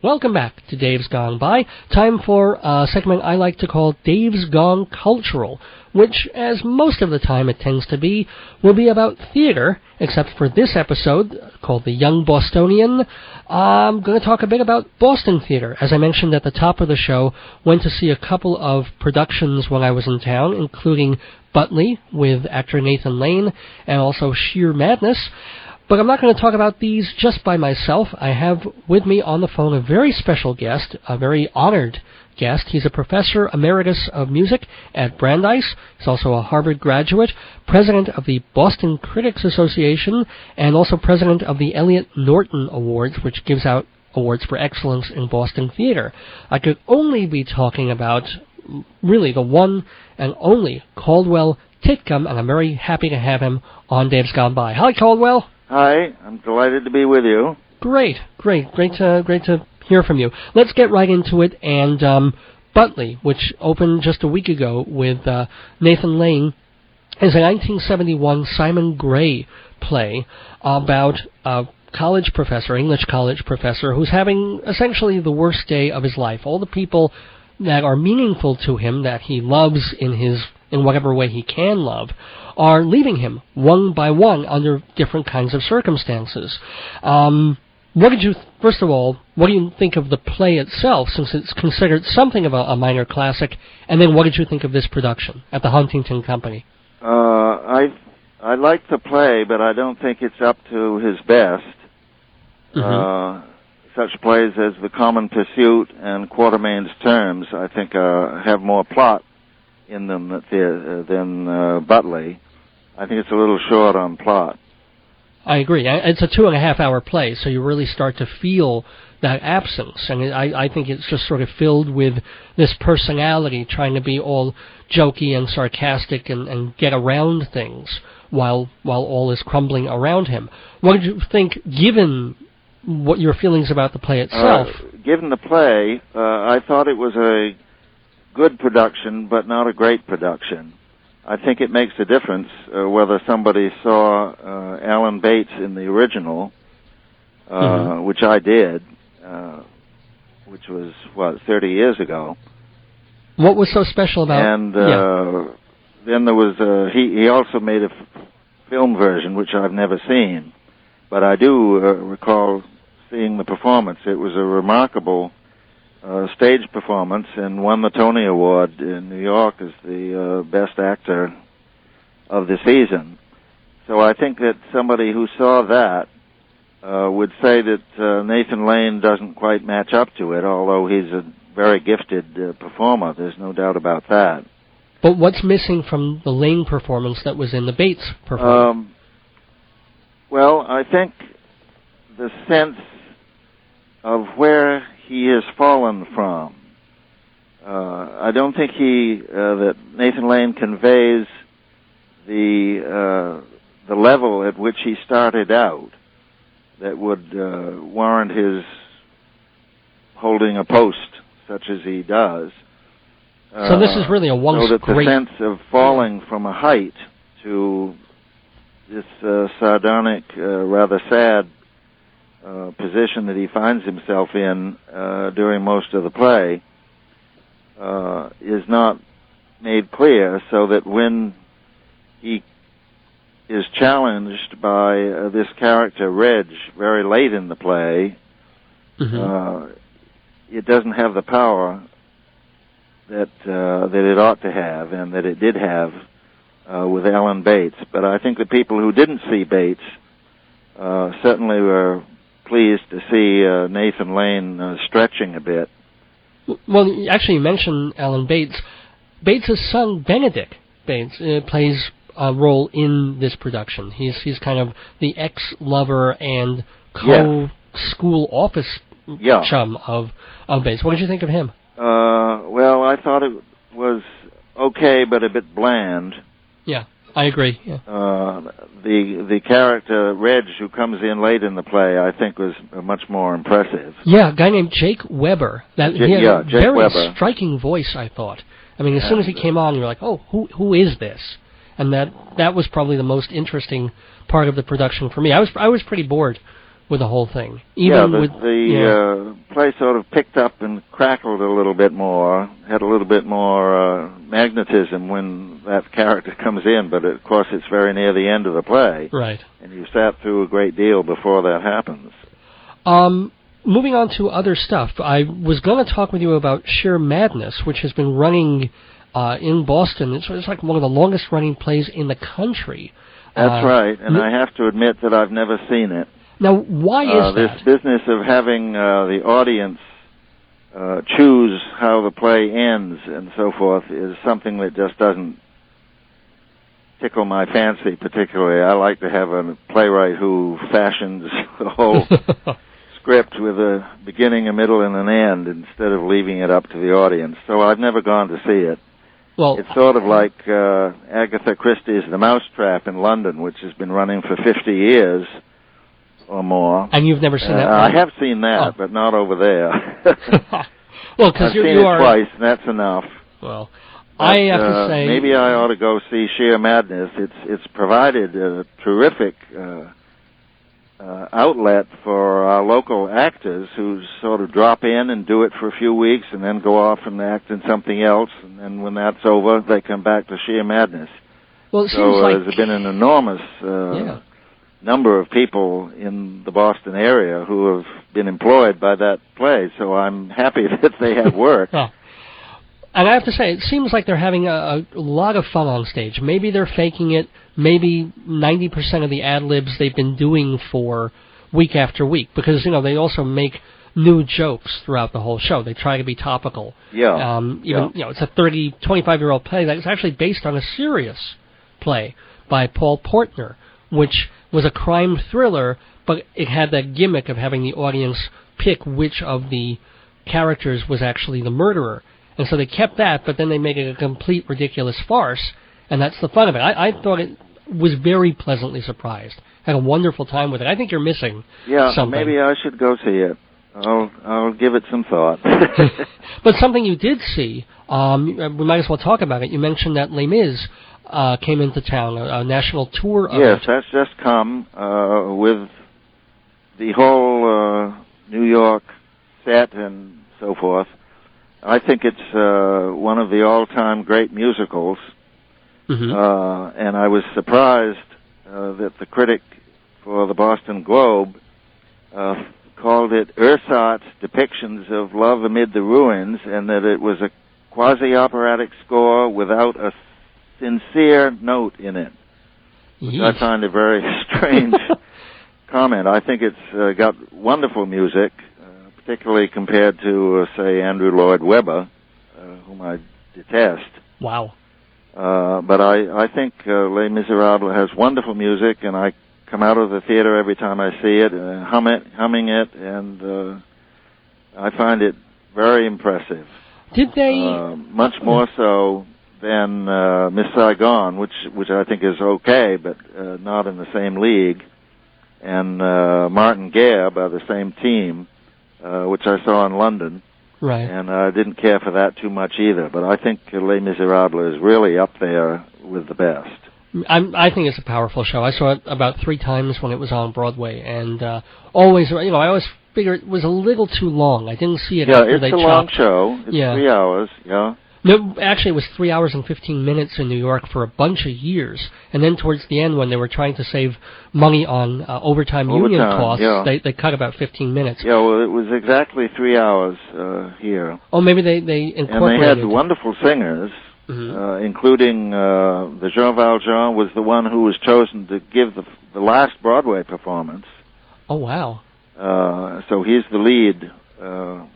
Welcome back to Dave's Gone By. Time for a segment I like to call Dave's Gone Cultural, which, as most of the time it tends to be, will be about theater, except for this episode, called The Young Bostonian. I'm going to talk a bit about Boston theater. As I mentioned at the top of the show, went to see a couple of productions when I was in town, including Butley with actor Nathan Lane, and also Sheer Madness. But I'm not going to talk about these just by myself. I have with me on the phone a very special guest, a very honored guest. He's a professor emeritus of music at Brandeis. He's also a Harvard graduate, president of the Boston Critics Association, and also president of the Elliot Norton Awards, which gives out awards for excellence in Boston theater. I could only be talking about, really, the one and only Caldwell Titcomb, and I'm very happy to have him on Dave's Gone By. Hi, Caldwell. Hi, I'm delighted to be with you. Great to hear from you. Let's get right into it. And Butley, which opened just a week ago with Nathan Lane, is a 1971 Simon Gray play about a college professor, English college professor, who's having essentially the worst day of his life. All the people that are meaningful to him, that he loves in whatever way he can love, are leaving him one by one under different kinds of circumstances. First of all, what do you think of the play itself, since it's considered something of a minor classic, and then what did you think of this production at the Huntington Company? I like the play, but I don't think it's up to his best. Mm-hmm. Such plays as The Common Pursuit and Quatermain's Terms, I think, have more plot in them than Butley. I think it's a little short on plot. I agree. It's a 2.5-hour play, so you really start to feel that absence. And I think it's just sort of filled with this personality trying to be all jokey and sarcastic and get around things while all is crumbling around him. What did you think, given what your feelings about the play itself? Given the play, I thought it was a good production, but not a great production. I think it makes a difference whether somebody saw Alan Bates in the original, which I did, which was, 30 years ago. What was so special about... And then there was... he also made a film version, which I've never seen, but I do recall seeing the performance. It was a remarkable stage performance and won the Tony Award in New York as the best actor of the season. So I think that somebody who saw that would say that Nathan Lane doesn't quite match up to it, although he's a very gifted performer. There's no doubt about that. But what's missing from the Lane performance that was in the Bates performance? Well, I think the sense of where he has fallen from. I don't think that Nathan Lane conveys the level at which he started out that would warrant his holding a post such as he does. So this is really a once so that great... the sense of falling from a height to this sardonic, rather sad position that he finds himself in during most of the play is not made clear, so that when he is challenged by this character, Reg, very late in the play, it doesn't have the power that it ought to have and that it did have with Alan Bates. But I think the people who didn't see Bates certainly were pleased to see Nathan Lane stretching a bit. Well, actually, you mentioned Alan Bates. Bates' son, Benedict Bates, plays a role in this production. He's kind of the ex-lover and co-school office chum of Bates. What did you think of him? Well, I thought it was okay, but a bit bland. Yeah, I agree. Yeah. The character, Reg, who comes in late in the play, I think was much more impressive. Yeah, a guy named Jake Weber. He had a Jake very Weber. striking voice, I thought. I mean, as soon as he came on, you were like, oh, who is this? And that was probably the most interesting part of the production for me. I was pretty bored with the whole thing. Even the play sort of picked up and crackled a little bit more, had a little bit more magnetism when that character comes in, but of course it's very near the end of the play. Right. And you sat through a great deal before that happens. Moving on to other stuff, I was going to talk with you about Sheer Madness, which has been running in Boston. It's like one of the longest-running plays in the country. That's right, and I have to admit that I've never seen it. Now, why is this that? business of having the audience choose how the play ends and so forth is something that just doesn't tickle my fancy particularly. I like to have a playwright who fashions the whole script with a beginning, a middle, and an end instead of leaving it up to the audience. So I've never gone to see it. Well, it's sort of like Agatha Christie's The Mousetrap in London, which has been running for 50 years or more. And you've never seen that? I have seen that, but not over there. Well, because I've seen it twice, and that's enough. Well, but, I have to say, maybe I ought to go see Sheer Madness. It's provided a terrific outlet for our local actors who sort of drop in and do it for a few weeks and then go off and act in something else, and then when that's over, they come back to Sheer Madness. Well, it seems like there's been an enormous number of people in the Boston area who have been employed by that play, so I'm happy that they have work. And I have to say, it seems like they're having a lot of fun on stage. Maybe they're faking it. Maybe 90% of the ad-libs they've been doing for week after week, because, they also make new jokes throughout the whole show. They try to be topical. Yeah. It's a 25-year-old play that is actually based on a serious play by Paul Portner, which was a crime thriller, but it had that gimmick of having the audience pick which of the characters was actually the murderer. And so they kept that, but then they make it a complete ridiculous farce, and that's the fun of it. I thought it was very pleasantly surprised. Had a wonderful time with it. I think you're missing something. Maybe I should go see it. I'll give it some thought. But something you did see, we might as well talk about it. You mentioned that Les Mis came into town, a national tour of it. Yes, that's just come with the whole New York set and so forth. I think it's one of the all-time great musicals, and I was surprised that the critic for the Boston Globe called it Ersatz Depictions of Love Amid the Ruins, and that it was a quasi-operatic score without a sincere note in it, which I find a very strange comment. I think it's got wonderful music, particularly compared to, say, Andrew Lloyd Webber, whom I detest. Wow. But I think Les Miserables has wonderful music, and I come out of the theater every time I see it, humming it, and I find it very impressive. Did they... much more so than Miss Saigon, which I think is okay, but not in the same league, and Martin Guerre by the same team, which I saw in London. Right. And I didn't care for that too much either, but I think Les Miserables is really up there with the best. I think it's a powerful show. I saw it about 3 times when it was on Broadway, and I always figured it was a little too long. I didn't see it after they chopped. Yeah, it's a long show. It's 3 hours, No, actually, it was 3 hours and 15 minutes in New York for a bunch of years. And then towards the end, when they were trying to save money on overtime union costs, they cut about 15 minutes. Yeah, well, it was exactly 3 hours here. Oh, maybe they incorporated... And they had wonderful singers, including the Jean Valjean was the one who was chosen to give the last Broadway performance. Oh, wow. So he's the lead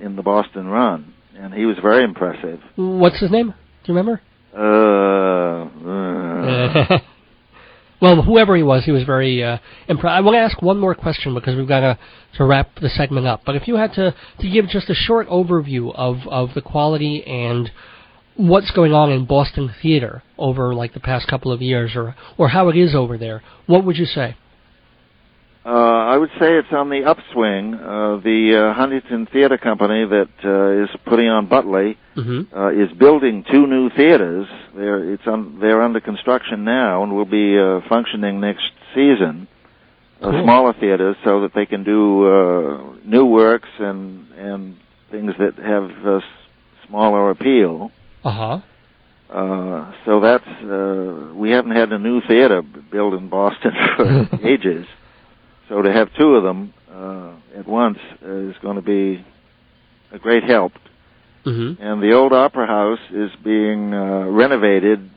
in the Boston run. And he was very impressive. What's his name? Do you remember? Well, whoever he was very impressive. I want to ask one more question because we've got to wrap the segment up. But if you had to give just a short overview of the quality and what's going on in Boston theater over like the past couple of years, or how it is over there, what would you say? I would say it's on the upswing. The Huntington Theater Company that is putting on Butley is building 2 new theaters. They're under construction now and will be functioning next season. smaller theaters, so that they can do new works and things that have smaller appeal. Uh-huh. So that's, we haven't had a new theater built in Boston for ages. So to have two of them at once is going to be a great help. Mm-hmm. And the old Opera House is being renovated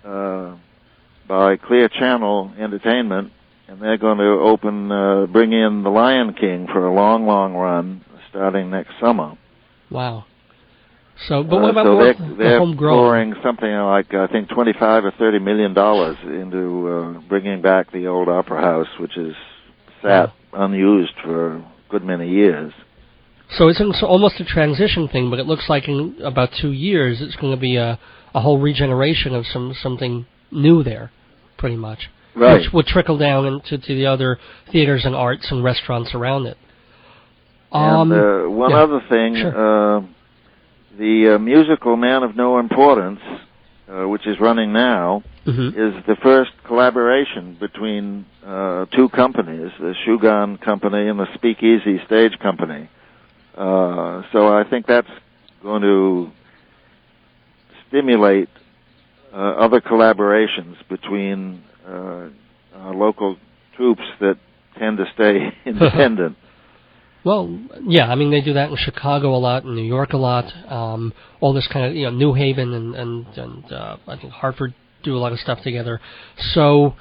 by Clear Channel Entertainment, and they're going to bring in The Lion King for a long, long run starting next summer. Wow. So, but what about they're homegrown? pouring something like, I think, $25 or $30 million into bringing back the old Opera House, which is sat unused for a good many years. So it's almost a transition thing, but it looks like in about 2 years it's going to be a whole regeneration of something new there, pretty much. Right. Which will trickle down into the other theaters and arts and restaurants around it. And one other thing, sure. The musical Man of No Importance, which is running now, is the first collaboration between two companies, the Shugan Company and the Speakeasy Stage Company. So I think that's going to stimulate other collaborations between local troops that tend to stay independent. Well, yeah, I mean, they do that in Chicago a lot, in New York a lot, all this kind of, New Haven and I think Hartford do a lot of stuff together. So,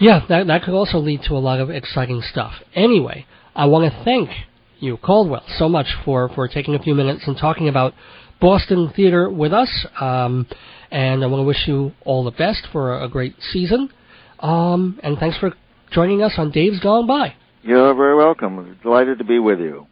yeah, that could also lead to a lot of exciting stuff. Anyway, I want to thank you, Caldwell, so much for taking a few minutes and talking about Boston theater with us, and I want to wish you all the best for a great season, and thanks for joining us on Dave's Gone By. You're very welcome. Delighted to be with you.